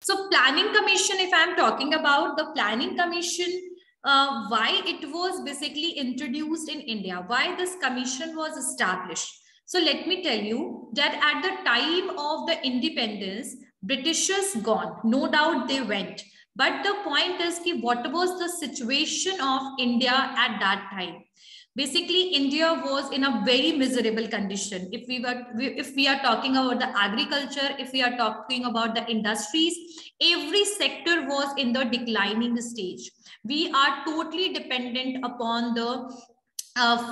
So planning commission, if I'm talking about the planning commission, why it was basically introduced in India, why this commission was established. So let me tell you that at the time of the independence, Britishers gone, no doubt they went. But the point is ki what was the situation of India at that time? Basically, India was in a very miserable condition. If we are talking about the agriculture, if we are talking about the industries, every sector was in the declining stage. We are totally dependent upon the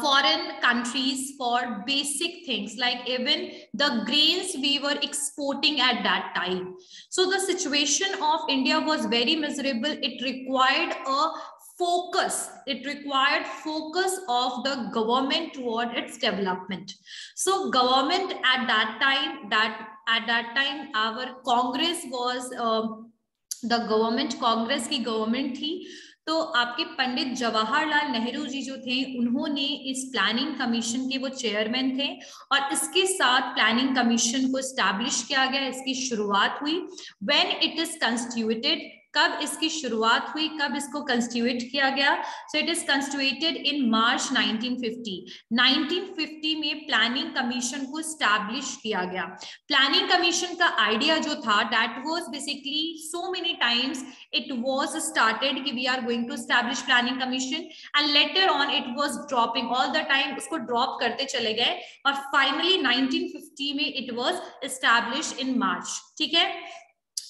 foreign countries for basic things, like even the grains we were exporting at that time. So the situation of India was very miserable. It required a focus. It required focus of the government toward its development. So government at that time, our Congress was the government, Congress की government थी. तो आपके पंडित जवाहरलाल नेहरू जी जो थे, उन्होंने इस planning commission के वो चेयरमैन थे और इसके साथ प्लानिंग कमीशन को एस्टैब्लिश किया गया. इसकी शुरुआत हुई व्हेन इट इज कंस्टिट्यूटेड. कब इसकी शुरुआत हुई, कब इसको कंस्टिट्यूट किया गया? सो इट इज कंस्टिट्यूटेड इन मार्च 1950. 1950 में प्लानिंग कमीशन को एस्टैब्लिश किया गया. प्लानिंग कमीशन का आइडिया जो था, that was basically so many times it was started कि we are going to establish planning commission and later on it was dropping all the time. उसको drop करते चले गए और finally 1950 में it was established in March. ठीक है?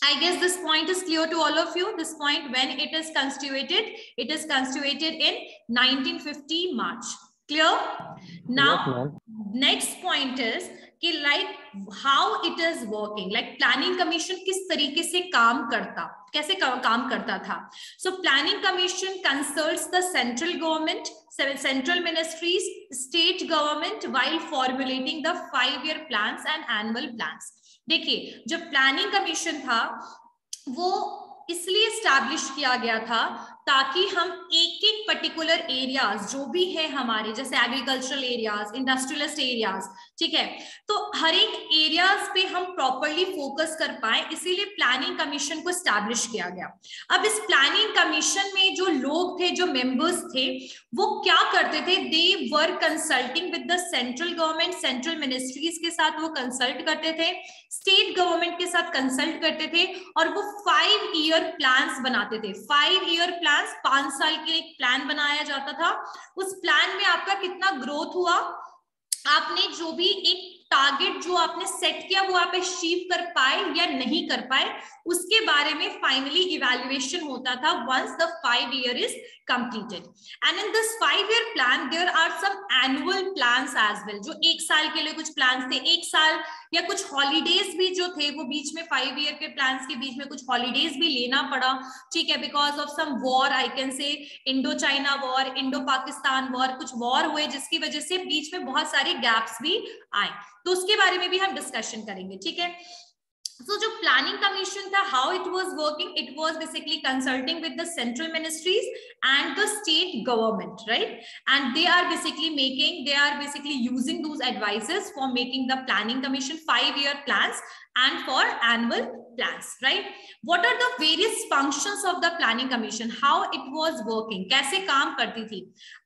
I guess this point is clear to all of you. This point, when it is constituted in 1950 March. Clear? Now, yes, next point is कि like how it is working, like planning commission किस तरीके से काम करता, कैसे काम करता था. So planning commission consults the central government, central ministries, state government while formulating the 5-year plans and annual plans. देखिए, जो प्लानिंग कमीशन था वो इसलिए एस्टैब्लिश किया गया था ताकि हम एक एक पर्टिकुलर एरियाज जो भी है हमारे, जैसे एग्रीकल्चरल एरियाज, इंडस्ट्रियलिस्ट एरियाज, ठीक है, तो हर एक एरियाज पे हम प्रॉपरली फोकस कर पाए, इसीलिए प्लानिंग कमीशन को एस्टैब्लिश किया गया. अब इस प्लानिंग कमीशन में जो लोग थे, जो मेंबर्स थे, वो क्या करते थे? They were consulting with the central government, central ministries के साथ वो कंसल्ट करते थे, स्टेट गवर्नमेंट के साथ कंसल्ट करते थे और वो 5-year प्लान्स बनाते थे. 5-year प्लान, 5 साल के एक प्लान बनाया जाता था. उस प्लान में आपका कितना ग्रोथ हुआ, आपने जो भी एक टारगेट जो आपने सेट किया वो आप अचीव कर पाए या नहीं कर पाए, उसके बारे में फाइनली इवैल्यूएशन होता था once the 5-year is completed. And in this 5-year plan there are some annual plans as well. जो 1 साल के लिए कुछ प्लान्स थे, 1 साल या कुछ हॉलीडेज भी जो थे वो बीच में, 5-year के प्लान्स के बीच में कुछ हॉलीडेज भी लेना पड़ा, ठीक है, because of some war, I can say Indo China war, Indo Pakistan war, कुछ वॉर हुए जिसकी वजह से बीच में बहुत सारे गैप्स भी आए, तो उसके बारे में भी हम डिस्कशन करेंगे. ठीक है, so जो प्लानिंग कमीशन था, how it was working, it was basically consulting with the central ministries and the state government, right? And they are basically using those advices for making the planning commission 5-year plans and for annual plans, right? What are the various functions of the planning commission? How it was working? कैसे काम करती थी?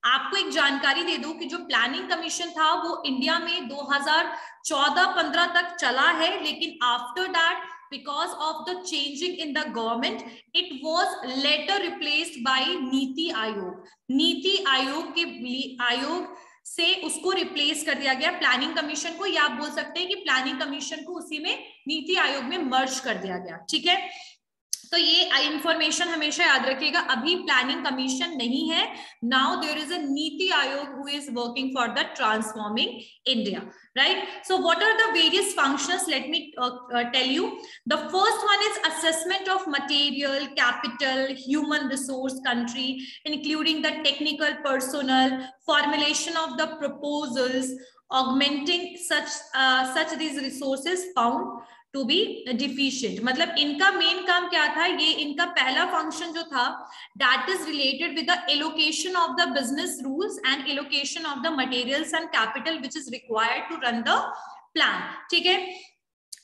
आपको एक जानकारी दे दूं कि जो प्लानिंग कमीशन था वो इंडिया में 2014-15 तक चला है, लेकिन after that because of the changing in the government it was later replaced by NITI Aayog. NITI Aayog से उसको रिप्लेस कर दिया गया प्लानिंग कमीशन को, या आप बोल सकते हैं कि प्लानिंग कमीशन को उसी में नीति आयोग में मर्ज कर दिया गया. ठीक है, तो ये इंफॉर्मेशन हमेशा याद रखिएगा. अभी प्लानिंग कमीशन नहीं है. Now there is a NITI Aayog who is working for the transforming India, right? So what are the various functions? Let me tell you. The first one is assessment of material, capital, human resource country, including the technical personnel, formulation of the proposals, augmenting such these resources found to be deficient. मतलब इनका main काम क्या था? ये इनका पहला function जो था, that is related with the allocation of the business rules and allocation of the materials and capital which is required to run the plan. ठीक है,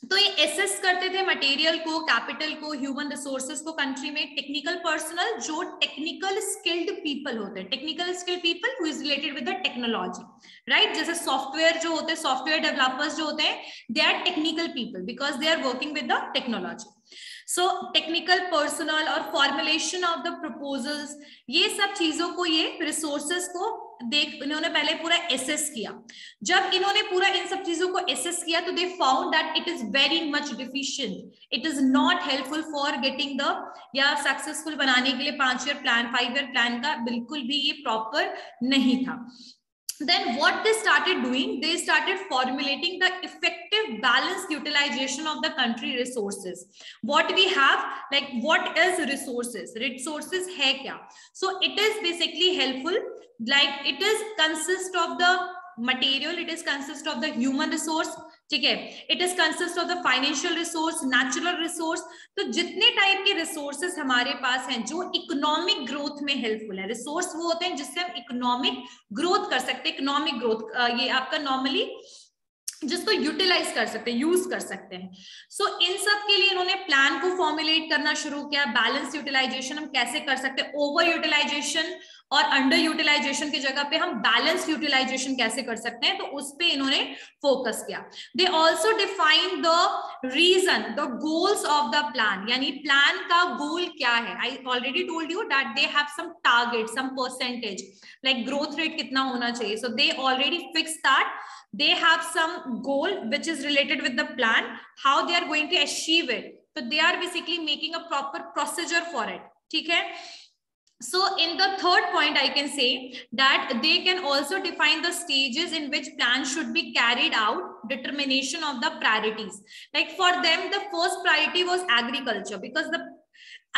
तो ये एसेस करते थे मटेरियल को, कैपिटल को, ह्यूमन रिसोर्सेज को कंट्री में। टेक्निकल पर्सनल, जो टेक्निकल स्किल्ड पीपल होते हैं, technical skilled people who is related with the technology, right. जैसे सॉफ्टवेयर जो होते हैं, सॉफ्टवेयर डेवलपर्स जो होते हैं, they are technical people because they are working with the technology. So technical personal और फॉर्मुलेशन ऑफ द प्रपोजल्स, ये सब चीजों को, ये रिसोर्सेज को इन्होंने पहले पूरा एसेस किया। जब इन्होंने पूरा इन सब चीजों को एसेस किया तो they found that it is very much deficient, it is not helpful for getting the, या सक्सेसफुल बनाने के लिए 5 ईयर प्लान, 5 ईयर प्लान का बिल्कुल भी ये प्रॉपर नहीं था। Then what they started doing, they started formulating the effective balanced utilization of the country resources. What we have, like what is resources? Resources hai kya? So it is basically helpful, like it is consist of the material, it is consist of the human resource, ठीक है, it is consist of the financial resource, natural resource. तो जितने type के resources हमारे पास हैं जो economic growth में helpful है, रिसोर्स वो होते हैं जिससे हम इकोनॉमिक ग्रोथ कर सकते हैं। इकोनॉमिक ग्रोथ ये आपका नॉर्मली जिसको यूटिलाइज कर सकते हैं, यूज कर सकते हैं। सो इन सब के लिए इन्होंने प्लान को फॉर्मुलेट करना शुरू किया। बैलेंस यूटिलाइजेशन हम कैसे कर सकते हैं, ओवर यूटिलाइजेशन और अंडर यूटिलाइजेशन की जगह पे हम बैलेंस यूटिलाइजेशन कैसे कर सकते हैं, तो उस पे इन्होंने फोकस किया। They also define the region, the goals of the plan, यानी प्लान का गोल क्या है। I already told you that they have some target, some percentage, like growth rate कितना होना चाहिए। So they already fix that, they have some goal which is related with the plan, how they are going to achieve it. So they are basically making a proper procedure for it, ठीक है। So in the third point I can say that they can also define the stages in which plan should be carried out, determination of the priorities. Like for them the first priority was agriculture, because the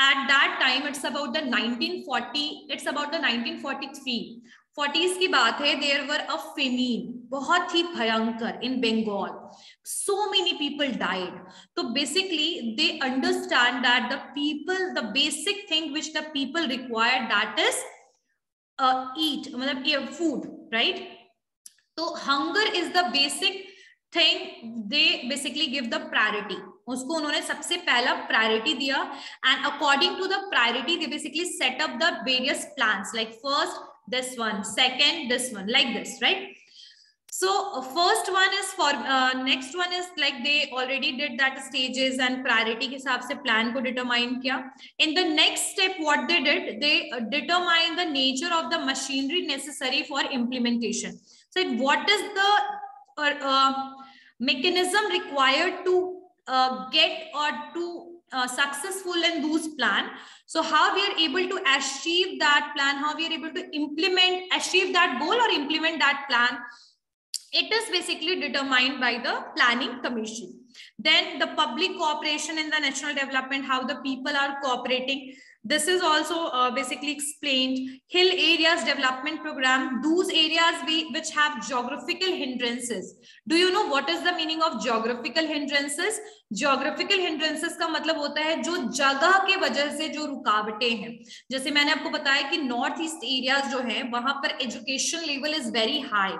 at that time it's about the 1940, it's about the 1943 40s की बात है। There were a famine, बहुत ही भयंकर, in Bengal, so many people died. तो basically they understand that the people, the basic thing which the people require, that is eat, मतलब food, right. तो hunger is the basic thing, they basically give the priority, उसको उन्होंने सबसे पहला priority दिया। And according to the priority they basically set up the various plans, like first this one, second this one, like this, right? So first one is for next one is like they already did that stages and priority के हिसाब से plan को determine किया। In the next step what they did, they determine the nature of the machinery necessary for implementation. So what is the mechanism required to get or to successful in those plan. So how we are able to achieve that plan, how we are able to implement, achieve that goal or implement that plan, it is basically determined by the planning commission. Then the public cooperation in the national development, how the people are cooperating, this is also basically explained. Hill areas development program, those areas which have geographical hindrances. Do you know what is the meaning of geographical hindrances? Geographical hindrances का मतलब होता है जो जगह के वजह से जो रुकावटें हैं। जैसे मैंने आपको बताया कि नॉर्थ ईस्ट एरियाज जो है वहां पर education level is very high.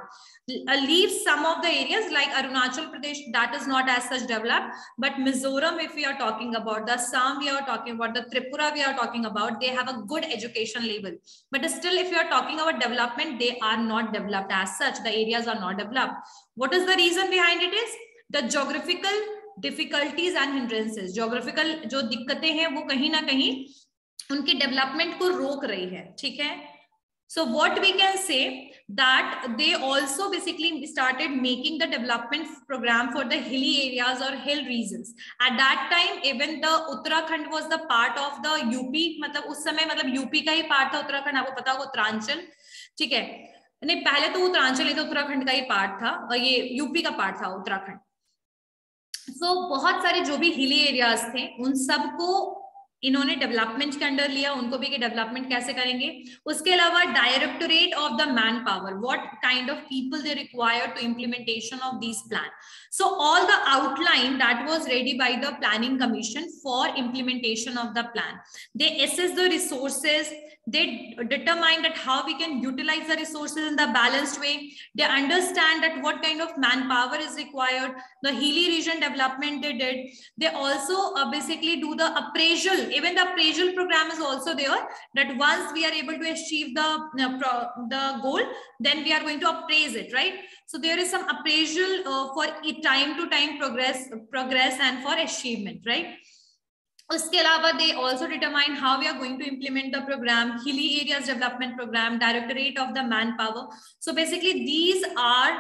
Leave some of the areas like Arunachal Pradesh, that is not as such developed, but Mizoram, if we are talking about the Assam, we are talking about the Tripura, we are talking about, they have a good education level, but still if you are talking about development, they are not developed as such, the areas are not developed. What is the reason behind it? Is the geographical difficulties and hindrances. Geographical जो दिक्कतें हैं वो कहीं ना कहीं उनके development को रोक रही है, ठीक है। So what we can say that they also basically started making the development program for the hilly areas or hill regions. At that time even the Uttarakhand was the part of the UP, मतलब उस समय मतलब UP का ही part था उत्तराखंड, आपको पता होगा उत्तरांचल, ठीक है। नहीं पहले तो उत्तरांचल ही तो उत्तराखंड का ही पार्ट था और ये यूपी का पार्ट था उत्तराखंड। So बहुत सारे जो भी हिली एरियाज थे उन सबको इन्होंने डेवलपमेंट के अंडर लिया, उनको भी कि डेवलपमेंट कैसे करेंगे। उसके अलावा directorate of the manpower, what kind of people they require to implementation of this plan. So all the outline that was ready by the planning commission for implementation of the plan. They assess the resources, they determine that how we can utilize the resources in the balanced way. They understand that what kind of manpower is required. The hilly region development they did. They also basically do the appraisal. Even the appraisal program is also there, that once we are able to achieve the goal, then we are going to appraise it, right? So there is some appraisal for time to time progress and for achievement, right? उसके अलावा they also determine how we are going to implement the program, hilly areas development program, directorate of the manpower. So basically these are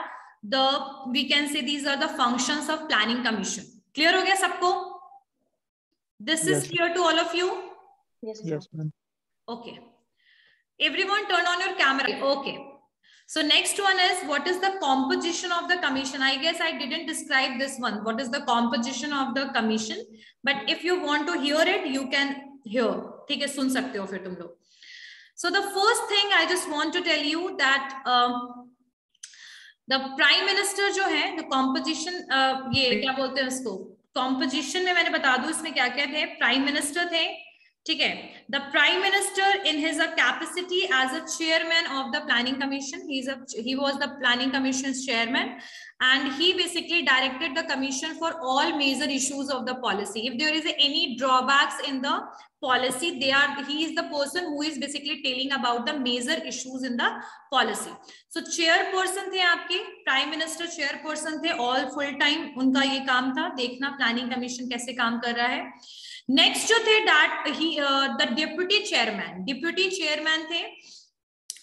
the, we can say these are the functions of planning commission. Clear हो गया सबको? This is clear to all of you? Yes, ma'am. Okay. Everyone turn on your camera. Okay. So next one is, what is the composition of the commission? I guess I didn't describe this one. What is the composition of the commission? But if you want to hear it, you can hear. ठीक है, सुन सकते हो फिर तुम लोग. So the first thing I just want to tell you that the prime minister जो है, the composition, ये क्या बोलते हैं उसको? Composition में मैंने बता दूं इसमें क्या क्या थे. Prime minister थे, ठीक है. The prime minister in his capacity as a chairman of the planning commission, he was the planning commission's chairman, and he basically directed the commission for all major issues of the policy. If there is any drawbacks in the policy, he is the person who is basically telling about the major issues in the policy. So chairperson थे आपके, prime minister chairperson थे, all full time उनका ये काम था देखना planning commission कैसे काम कर रहा है. Next जो थे that the deputy chairman थे,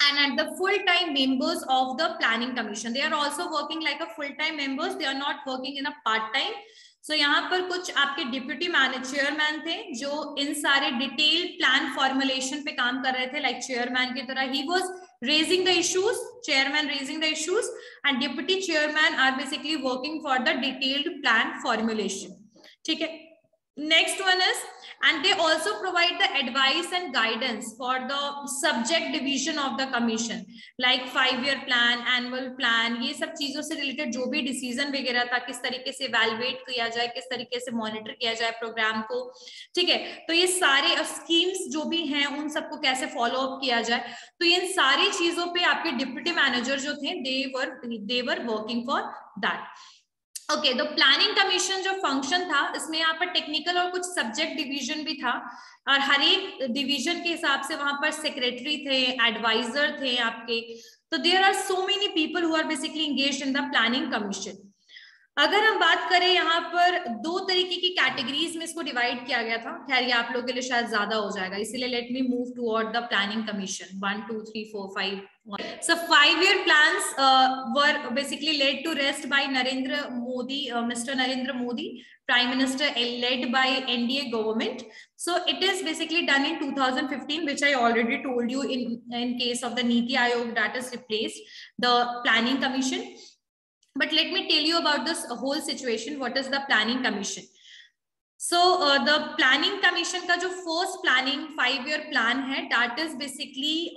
and at the full-time members of the planning commission, they are also working like a full-time members, they are not working in a part-time. So यहाँ पर कुछ आपके deputy chairman थे जो इन सारे detailed plan formulation पे काम कर रहे थे, like chairman की तरह. He was raising the issues, chairman raising the issues, and deputy chairman are basically working for the detailed plan formulation. ठीक है. Next one is, and they also provide the advice and guidance for the subject division of the commission, like 5-year plan, annual plan, ये सब चीजों से related जो भी decision वगैरह था, किस तरीके से evaluate किया जाए, किस तरीके से monitor किया जाए प्रोग्राम को, ठीक है. तो ये सारे schemes जो भी हैं उन सबको कैसे follow up किया जाए, तो इन सारी चीजों पे आपके deputy manager जो थे, they were working for that. Okay, the planning commission जो फंक्शन था इसमें यहाँ पर टेक्निकल और कुछ सब्जेक्ट डिवीजन भी था, और हर एक डिवीजन के हिसाब से वहां पर सेक्रेटरी थे, एडवाइजर थे आपके. तो there are so many people who are basically engaged in the planning commission. अगर हम बात करें यहाँ पर 2 तरीके की कैटेगरीज में इसको डिवाइड किया गया था. खैर ये आप लोगों के लिए शायद ज्यादा हो जाएगा, इसीलिए let me move toward the planning commission. 1 2 3 4 5. So 5-year plans were basically laid to rest by Narendra Modi, Mr. Narendra Modi, Prime Minister, led by NDA government. So it is basically done in 2015, which I already told you in case of the Niti Aayog that is replaced the planning commission. But let me tell you about this whole situation. What is the planning commission? So the planning commission का जो first planning 5-year plan है, that is basically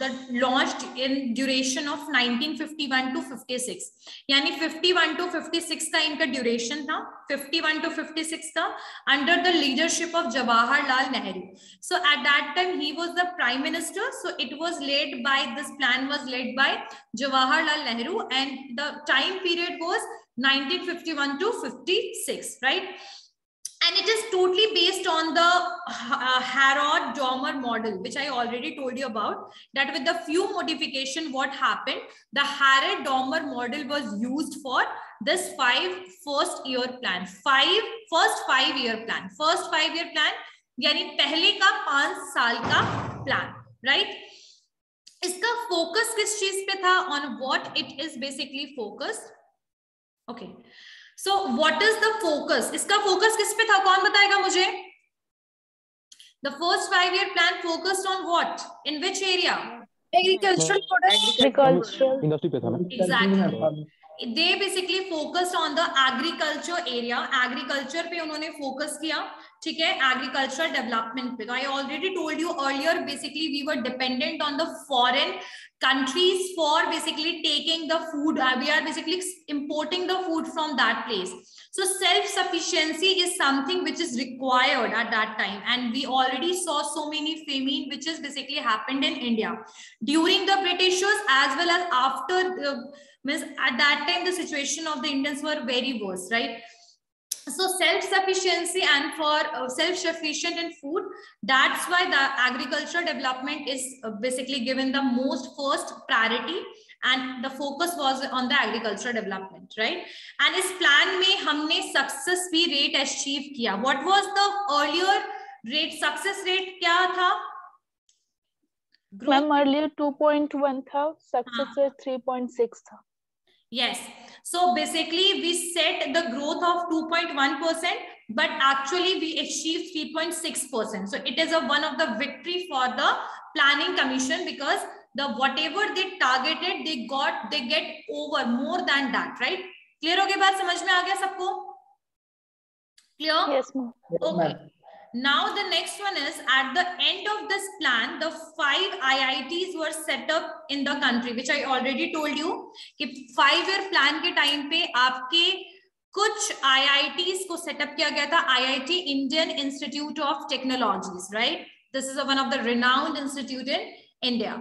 the launched in duration of 1951 to 56. यानी 51 to 56 का इनका duration था, 51 to 56 का, under the leadership of Jawaharlal Nehru. So at that time he was the prime minister. So it was led by, this plan was led by Jawaharlal Nehru, and the time period was 1951 to 56, right? And it is totally based on the Harrod-Domar model, which I already told you about, that with the few modification, what happened, the Harrod-Domar model was used for this first 5-year plan. First 5-year plan. First 5-year plan, यानी पहले का 5 साल का plan, right? इसका focus किस चीज पे था? On what it is basically focused? Okay. So what is the focus? इसका focus किस पे था? कौन बताएगा मुझे? The first 5-year plan focused on what? In which area? Agricultural products. Agricultural industry पे था ना? Exactly. They basically focused on the agriculture area. Agriculture पे उन्होंने focus किया. ठीक है, एग्रीकल्चरल डेवलपमेंट पे। तो I already told you earlier, basically we were dependent on the foreign countries for basically taking the food. We are basically importing the food from that place. So self-sufficiency is something which is required at that time, and we already saw so many famine which is basically happened in India during the Britishers as well as after means at that time the situation of the Indians were very worse, right? So self-sufficiency and for self-sufficient in food, that's why the agricultural development is basically given the most first priority, and the focus was on the agricultural development, right? And इस plan में हमने success भी rate achieve किया. What was the earlier rate, success rate क्या था? Ma'am earlier 2.1 था, success rate 3.6 था. Yes. So basically we set the growth of 2.1%, but actually we achieved 3.6%. So it is one of the victory for the planning commission, because the whatever they targeted, they get over more than that, right? Clear हो गई बात, समझ में आ गया सबको? Clear? Yes, ma'am. Okay. Now the next one is, at the end of this plan, the 5 IITs were set up in the country, which I already told you कि 5-year plan के time पे आपके कुछ IITs को set up किया गया था. IIT, Indian Institute of Technologies, right? This is one of the renowned institute in India.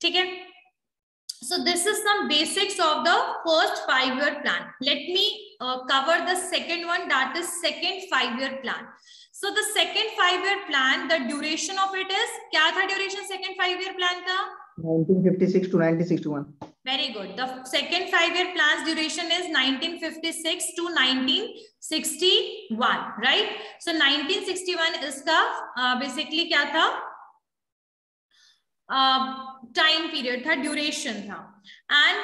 ठीक है? So this is some basics of the first 5-year plan. Let me cover the second one, that is second 5-year plan. So the second 5-year plan, the duration of it is, क्या था duration second 5-year plan का? 1956 to 1961. Very good. The second 5-year plan's duration is 1956 to 1961, right? So 1961 इसका basically क्या था? Time period था, duration था. And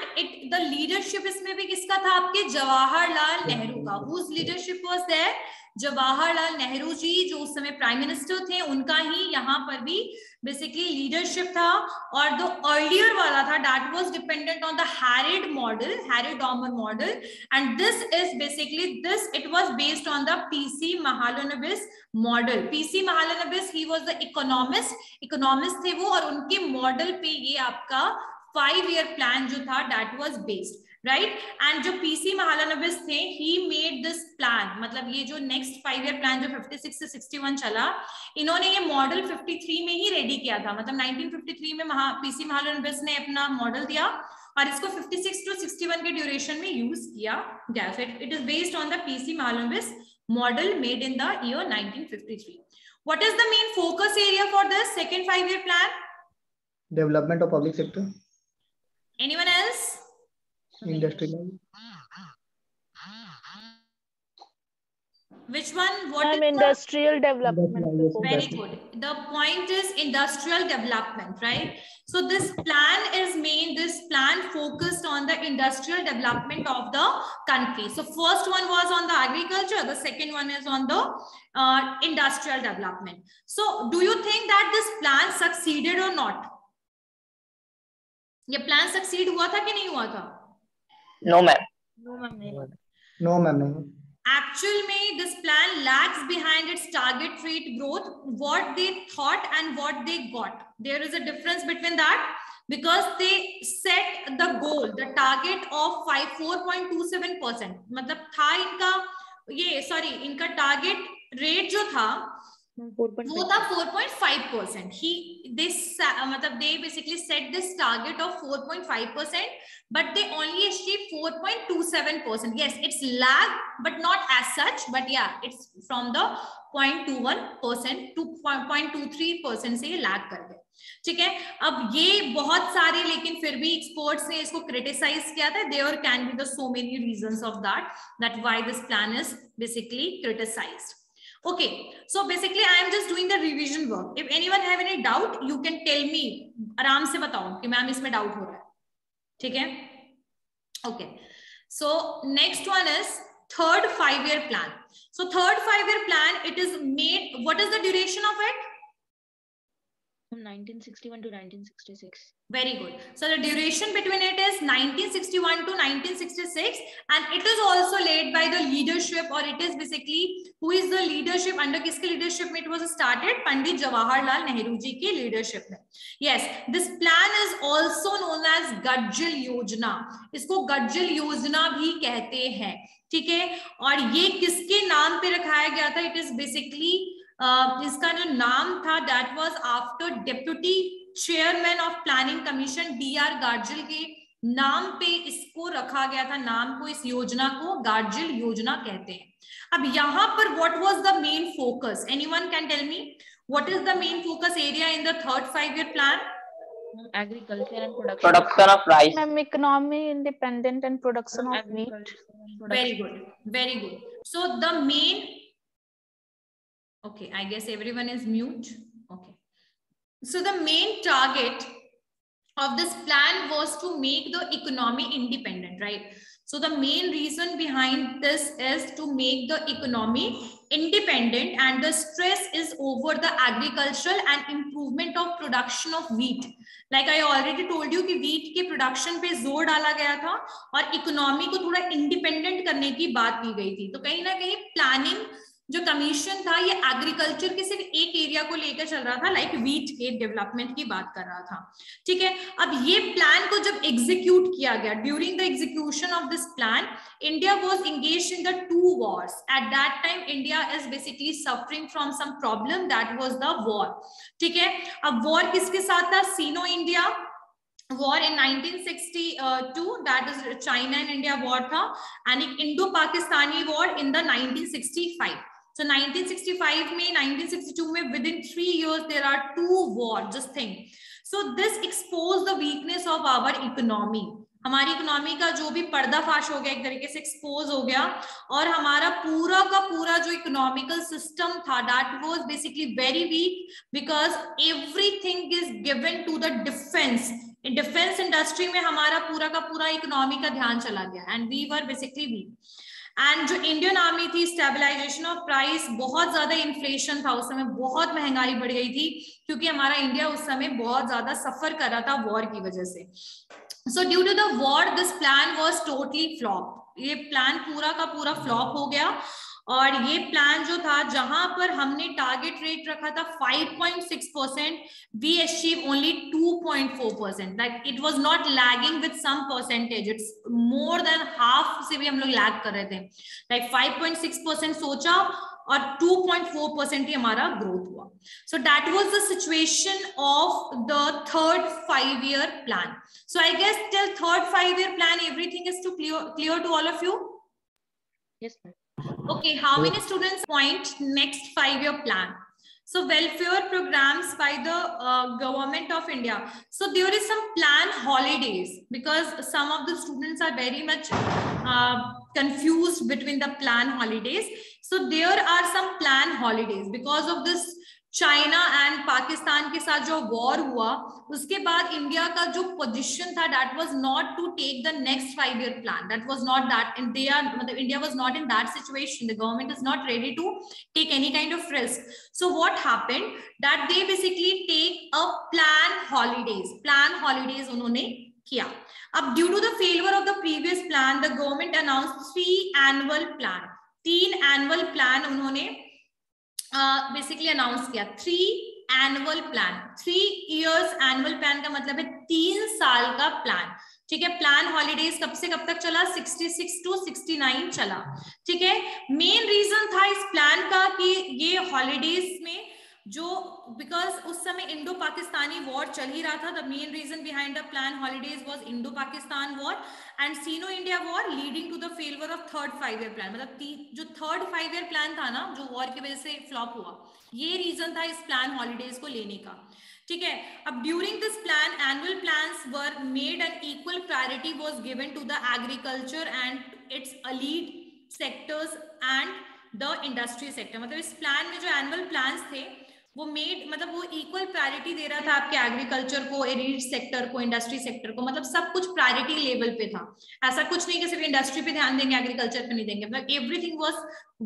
the leadership इसमें भी किसका था? आपके जवाहरलाल नेहरू का. Whose leadership was there? Jawaharlal Nehru ji, जो उस समय प्राइम मिनिस्टर थे, उनका ही यहाँ पर भी बेसिकली लीडरशिप था. और जो अर्लियर वाला था, that was dependent on the Harrod model, Harrod Domar model, and this is basically this it was based on the PC Mahalanobis model. PC Mahalanobis, he was the economist थे वो, और उनके मॉडल पे ये आपका 5-year प्लान जो था that was based, right? And जो पीसी महालनोबिस थे, ही मेड दिस प्लान, मतलब ये जो नेक्स्ट 5-year प्लान जो 56 से 61 चला, इन्होंने ये मॉडल 53 में ही रेडी किया था. मतलब 1953 में पीसी महालनोबिस ने अपना मॉडल दिया और इसको 56 to 61 के ड्यूरेशन में यूज किया गया. It is based on the PC Mahalanobis model made in the year 1953. What is the main focus area for this second 5-year plan? Development of public sector. Anyone else? Industrial. Which one? What is industrial development. Very good. The point is industrial development, right? So this plan is main, this plan focused on the industrial development of the country. So first one was on the agriculture, the second one is on the industrial development. So do you think that this plan succeeded or not? ये plan succeed हुआ था कि नहीं हुआ था? No ma'am. No ma'am. Actual में this plan lags behind its target rate growth, what they thought and what they got. There is a difference between that, because they set the goal, the target of 4.27%. मतलब था इनका ये, sorry, इनका target rate जो था वो था 4.5%. They basically set this target of 4.5%, but they only achieved 4.27%. Yes, it's lag, but not as such. But yeah, it's from the 0.21% to 0.23% से lag कर गए. ठीक है, अब ये बहुत सारे, लेकिन फिर भी एक्सपर्ट्स ने इसको क्रिटिसाइज किया था. There can be the so many reasons of that why this plan is basically criticized. Okay, so basically I am just doing the revision work. If anyone have any doubt, you can tell me. आराम से बताओ कि ma'am इसमें doubt हो रहा है. ठीक है? Okay, so next one is third 5-year plan. So third 5-year plan, it is made, what is the duration of it? From 1961 to 1966. Very good. So the duration between it is 1961 to 1966, and it is also led by the leadership, or it is basically who is the leadership, under किसके leadership में it was started? Pandit Jawaharlal Nehru जी के leadership में. Yes, this plan is also known as गडजिल योजना. इसको गडजिल योजना भी कहते हैं, ठीक है. और ये किसके नाम पे रखाया गया था? It is basically इसका जो नाम था that was after deputy chairman of planning commission DR गाडजिल के नाम पे इसको रखा गया था. नाम को, इस योजना को गाडजिल योजना कहते हैं. अब यहाँ पर what was the main focus? Anyone can tell me what is the main focus area in the third 5-year plan? Agriculture and production of rice. Economy independent and production of wheat. Very good, very good. So the main, okay, I guess everyone is mute. Okay. So the main target of this plan was to make the economy independent, right? So the main reason behind this is to make the economy independent, and the stress is over the agricultural and improvement of production of wheat. Like I already told you कि wheat के production पे जोर डाला गया था और economy को थोड़ा independent करने की बात की गई थी. तो कहीं ना कहीं planning जो कमीशन था ये एग्रीकल्चर के सिर्फ एक एरिया को लेकर चल रहा था, लाइक वीट के डेवलपमेंट की बात कर रहा था, ठीक है. अब ये प्लान को जब एग्जीक्यूट किया गया, during the execution of this plan, India was engaged in the 2 wars. At that time India is basically suffering from some problem, that was the war, ठीक है. अब वॉर किसके साथ था? Sino India war in 1962, that is China and India war था, and एक Indo Pakistani war in the 1965. So 1965 में, 1962 में, within 3 years there are 2 wars. Just think. So this exposed the weakness of our economy. हमारी economy का जो भी पर्दाफाश हो गया, एक तरीके से एक्सपोज हो गया, और हमारा पूरा का पूरा जो इकोनॉमिकल सिस्टम था that was basically very weak, because everything is given to the defence. Defence industry में हमारा पूरा का पूरा इकोनॉमी का ध्यान चला गया, and we were basically weak. And जो इंडियन आर्मी थी, स्टेबलाइजेशन ऑफ प्राइस, बहुत ज्यादा इन्फ्लेशन था उस समय, बहुत महंगाई बढ़ गई थी, क्योंकि हमारा इंडिया उस समय बहुत ज्यादा सफर कर रहा था वॉर की वजह से. So due to the war this plan was totally flop. ये प्लान पूरा का पूरा फ्लॉप हो गया, और ये प्लान जो था, जहां पर हमने टारगेट रेट रखा था 5.6%, we achieved only 2.4%. like it was not lagging with some percentage, it's more than half से भी हम लोग लैग कर रहे थे. like 5.6% सोचा और 2.4% ही हमारा ग्रोथ हुआ. so that was the situation of the third 5-year plan. so I guess till third 5-year plan everything is clear to all of you. Yes, ma'am. Okay, how many students point next 5-year plan? So welfare programs by the government of India. So there is some plan holidays, because some of the students are very much confused between the plan holidays. So there are some plan holidays because of this China and Pakistan के साथ जो war हुआ, उसके बाद India का जो position था that was not to take the next 5-year plan. That was not that, मतलब India was not in that situation. The government is not ready to take any kind of risk. So what happened that they basically take a plan holidays. Plan holidays उन्होंने किया. अब due to the failure of the previous plan, the government announce 3 annual plan. 3 annual plan उन्होंने basically announce किया. 3 annual plan. 3 years annual plan का मतलब है 3 साल का प्लान, ठीक है. प्लान हॉलीडेज कब से कब तक चला? 66 to 69 चला, ठीक है. मेन रीजन था इस प्लान का कि ये हॉलीडेज में जो, बिकॉज उस समय इंडो पाकिस्तानी वॉर चल ही रहा था. The main reason behind the plan holidays was Indo Pakistan war and Sino India war, leading to the failure of third 5-year plan. मतलब जो थर्ड 5-year प्लान था ना, जो वॉर की वजह से फ्लॉप हुआ, ये रीजन था इस प्लान हॉलीडेज को लेने का, ठीक है. अब during this plan annual plans were made and equal priority was given to the agriculture and its lead sectors and the industry sector. मतलब इस प्लान में जो एनुअल प्लान्स थे वो मेड, मतलब वो इक्वल प्रायोरिटी दे रहा था आपके एग्रीकल्चर को, रीड सेक्टर को, इंडस्ट्री सेक्टर को. मतलब सब कुछ प्रायोरिटी लेवल पे था. ऐसा कुछ नहीं कि सिर्फ इंडस्ट्री पे ध्यान देंगे, एग्रीकल्चर पे नहीं देंगे. मतलब एवरीथिंग वाज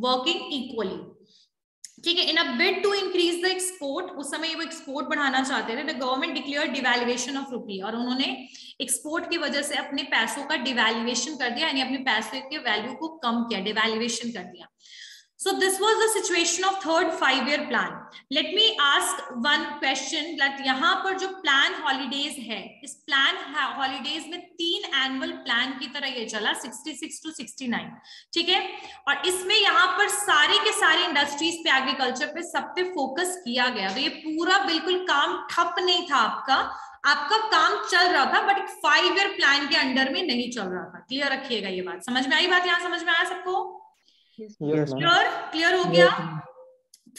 वर्किंग इक्वली, ठीक है, in a bid to increase the export, उस समय वो एक्सपोर्ट बढ़ाना चाहते थे, the government declare devaluation of rupee, और उन्होंने एक्सपोर्ट की वजह से अपने पैसों का डिवैल्यूएशन कर दिया, यानी अपने पैसों के वैल्यू को कम किया, डिवैल्यूएशन कर दिया. So this was the situation of third 5-year plan. Let me ask one question that यहाँ पर जो plan holidays है, इस plan holidays में 3 annual plan की तरह ये चला 66 to 69, ठीक है. और इसमें यहाँ पर सारे के सारे इंडस्ट्रीज पे, एग्रीकल्चर पे, सब पे फोकस किया गया. तो ये पूरा बिल्कुल काम ठप नहीं था आपका काम चल रहा था, बट 5-year plan के अंडर में नहीं चल रहा था. क्लियर रखिएगा ये बात. समझ में आई बात? यहाँ समझ में आया सबको? क्लियर हो गया.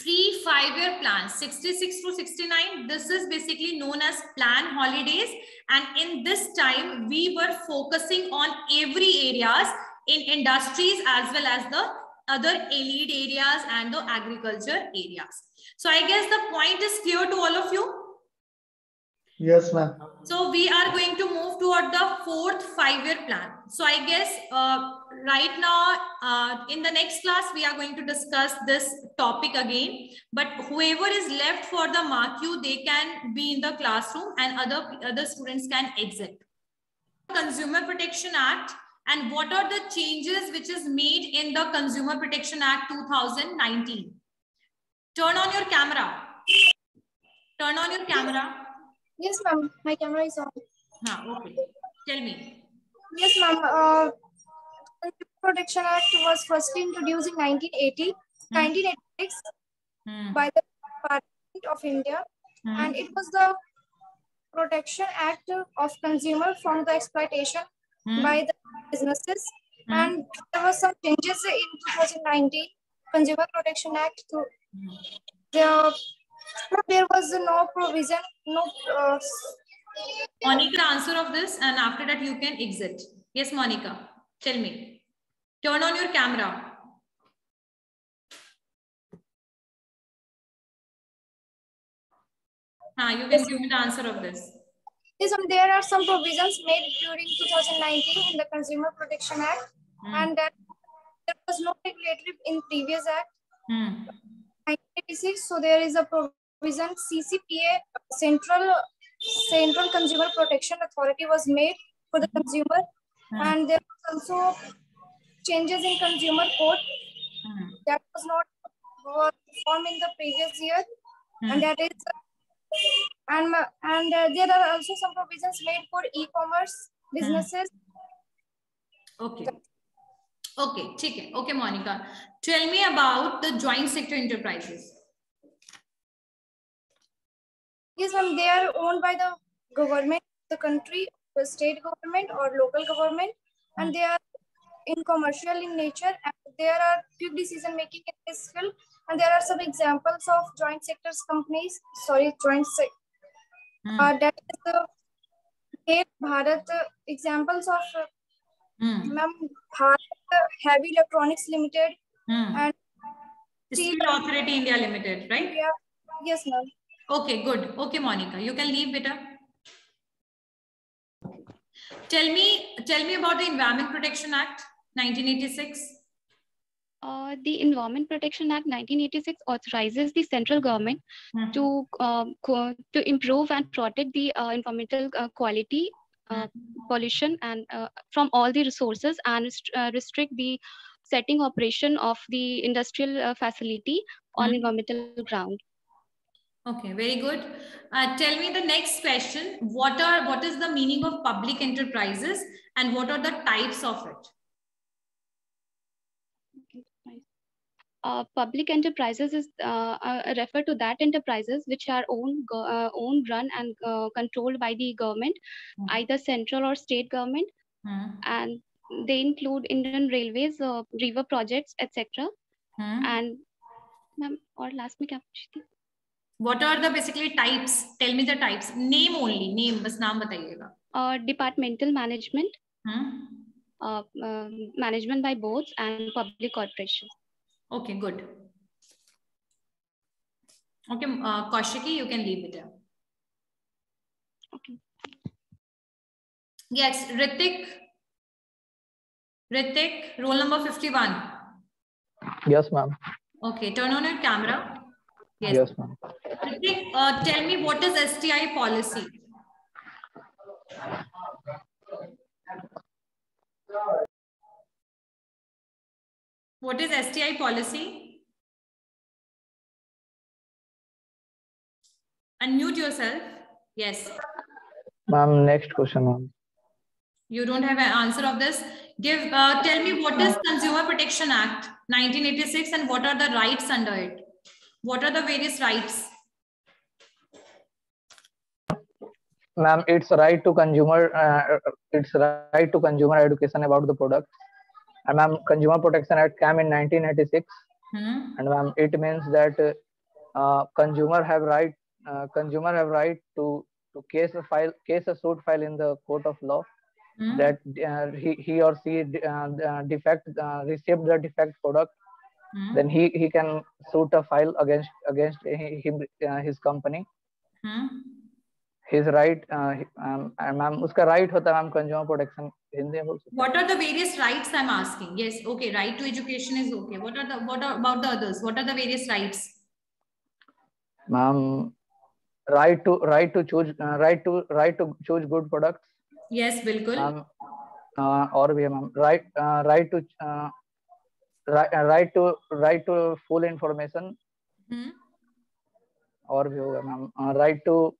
3 5-year plan 66 to 69, this is basically known as plan holidays, and in this time we were focusing on every areas in industries as well as the other elite areas and the agriculture areas. So I guess the point is clear to all of you. Yes, ma'am. So we are going to move toward the 4th 5-year plan. So I guess right now in the next class we are going to discuss this topic again, but whoever is left for the mark you, they can be in the classroom and other students can exit. Consumer Protection Act, and what are the changes which is made in the Consumer Protection Act 2019. Turn on your camera. Turn on your camera. Yes, ma'am. My camera is on. Okay. Tell me. Yes, ma'am. Consumer Protection Act was first introduced in 1986 by the Parliament of India, and it was the Protection Act of consumer from the exploitation by the businesses. And there were some changes in 2019 Consumer Protection Act. There was no provision, Monica, answer of this, and after that you can exit. Yes, Monica, tell me. Turn on your camera. You can give me the answer of this. Yes, there are some provisions made during 2019 in the Consumer Protection Act, and that there was no regulatory in previous act. 1986, so there is a provision CCPA, Central Consumer Protection Authority was made for the consumer, and there was also changes in consumer code that was not formed in the previous year, and that is and there are also some provisions made for e-commerce businesses. Okay. ठीक है. Okay, Monica, tell me about the joint sector enterprises. Yes, ma'am. They are owned by the government, the country, the state government or local government, and they are in commercial in nature, and there are quick decision making in this field. And there are some examples of joint sectors companies. That is the Bharat examples of Bharat Heavy Electronics Limited and Steel Authority India Limited, right? Yeah. Yes, ma'am. Okay, good. Okay, Monica, you can leave, beta. Tell me about the Environment Protection Act 1986. The Environment Protection Act 1986 authorizes the central government to improve and protect the environmental quality, pollution, and from all the resources, and restrict the setting operation of the industrial facility on environmental ground. Okay, very good. Tell me the next question. What is the meaning of public enterprises and what are the types of it? Public enterprises is refer to that enterprises which are owned, run, and controlled by the government, either central or state government, and they include Indian Railways, river projects, etc. And or last में क्या पूछी थी? What are the basically types? Tell me the types. Name only. Name, बस नाम बताइएगा. Departmental management, management by boards and public corporations. Okay, good. Okay, Kaushiki, you can leave it there. Okay. Yes, Ritik, roll number 51. Yes, ma'am. Okay, turn on your camera. Yes. Yes, ma'am. Ritik, tell me what is STI policy? What is STI policy? Unmute yourself. Yes. Ma'am, next question, ma'am. You don't have an answer of this. Tell me what is Consumer Protection Act 1986 and what are the rights under it? What are the various rights? Ma'am, it's right to consumer. It's right to consumer education about the product. And ma'am, Consumer Protection Act came in 1986, and ma'am, it means that consumer have right to case a suit file in the court of law that he or she received the defect product. Then he can suit a file against his company. His right, ma'am, uska right hota ma'am consumer protection. Hindi mein bol sakte. What are the various rights I'm asking? Yes, okay, right to education is okay. What about the others? What are the various rights? Ma'am, right to choose good products. Yes, bilkul. Ma'am, और भी है ma'am, right to full information. और भी होगा ma'am, right to.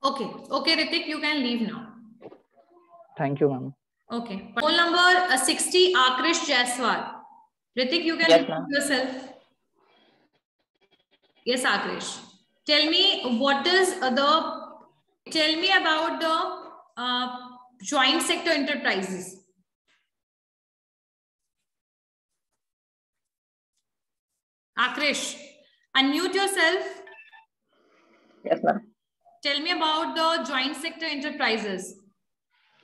Okay, Ritik, you can leave now. Thank you, ma'am. Okay. Poll number 60, Akrish Jaiswal. Ritik, you can introduce yourself. Yes, Akrish. Tell me about the joint sector enterprises. Akrish, unmute yourself. Yes, ma'am. Tell me about the joint sector enterprises.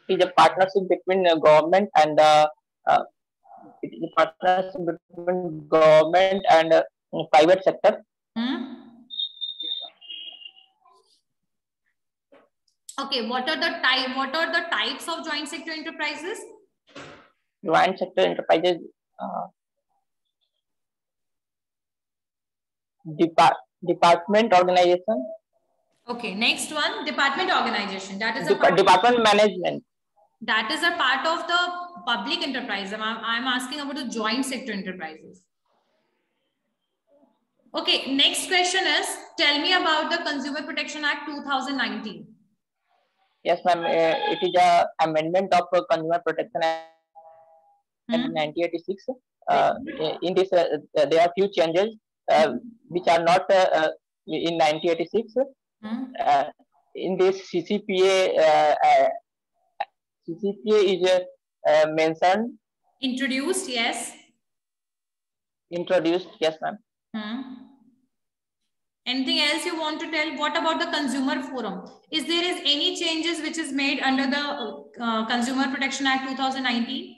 It is a partnership between the government and private sector. Okay, what are the types of joint sector enterprises? Joint sector enterprises, department organization. Okay, next one, department organization. That is a department management. That is a part of the public enterprise. I'm asking about the joint sector enterprises. Okay, next question is, tell me about the Consumer Protection Act 2019. Yes, ma'am. It is a amendment of Consumer Protection Act 1986. In this, there are few changes which are not in 1986. In this CCPA is mentioned. Introduced, yes. Introduced, yes, ma'am. Anything else you want to tell? What about the Consumer Forum? Is there any changes which is made under the Consumer Protection Act 2019?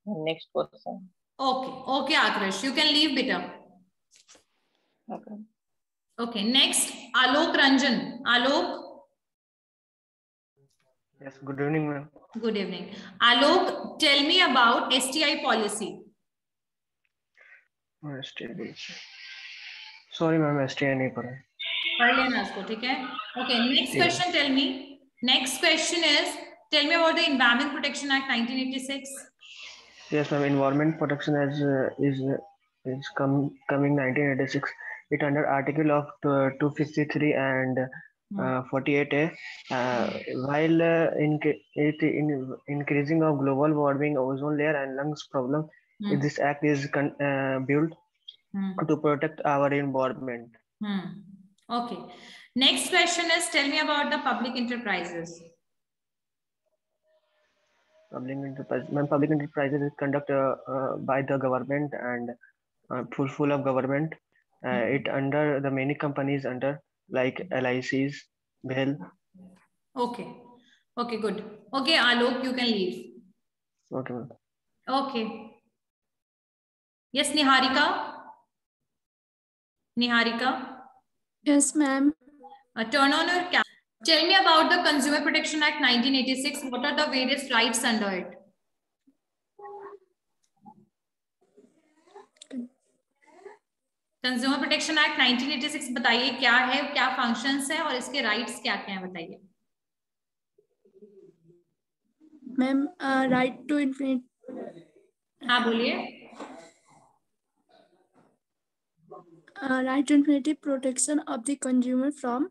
Next person. Okay, Akrish, you can leave beta. Okay. Okay, next, Alok Ranjan. Alok. Yes, good evening, ma'am. Good evening. Alok, tell me about STI policy. Sorry, ma'am, STI nahi pata. पढ़ लेना इसको, ठीक है? Okay, next question, tell me. Next question is, tell me about the Environment Protection Act 1986. Yes, ma'am, Environment Protection is coming 1986. It under article of 253 and 48A. While increasing of global warming, ozone layer and lungs problem, this act is built to protect our environment. Okay. Next question is, tell me about the public enterprises. Public enterprises is conducted by the government and full of government. It under the many companies under like LICs, BHEL. Okay, good. Okay, Alok, you can leave. Okay, ma'am. Okay. Yes, Niharika. Yes, ma'am. Turn on your camera. Tell me about the Consumer Protection Act 1986. What are the various rights under it? Consumer protection act 1986 बताइए क्या है, क्या functions है और इसके rights क्या क्या हैं, बताइए। मैम राइट टू इन्फिनिट, हाँ बोलिए। Right to infinity protection of the consumer from,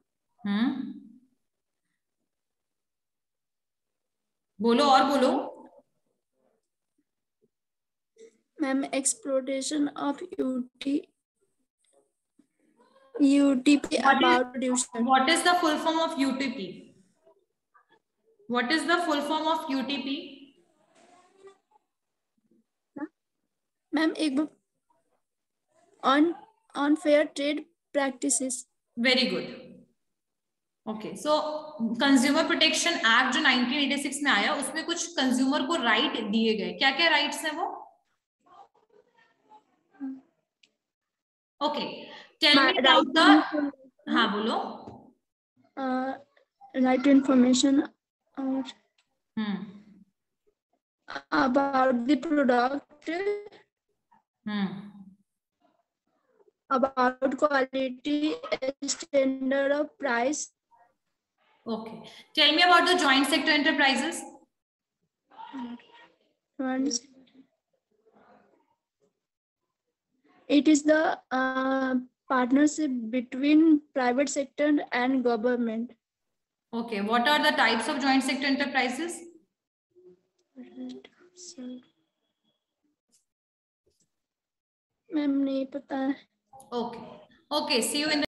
बोलो और बोलो। Ma'am exploitation of UTP about production. What is the full form of UTP? What is the full form of UTP? Ma'am एक unfair trade practices. Very good. Okay, so consumer protection act जो 1986 में आया उसमें कुछ consumer को right दिए गए, क्या क्या राइट्स हैं वो? Okay, tell me about the, हाँ बोलो। Right to information about the product, about quality, standard of price. Okay, tell me about the joint sector enterprises. It is the partnership between private sector and government. Okay, what are the types of joint sector enterprises? Ma'am नहीं पता है। Okay, okay, see you in the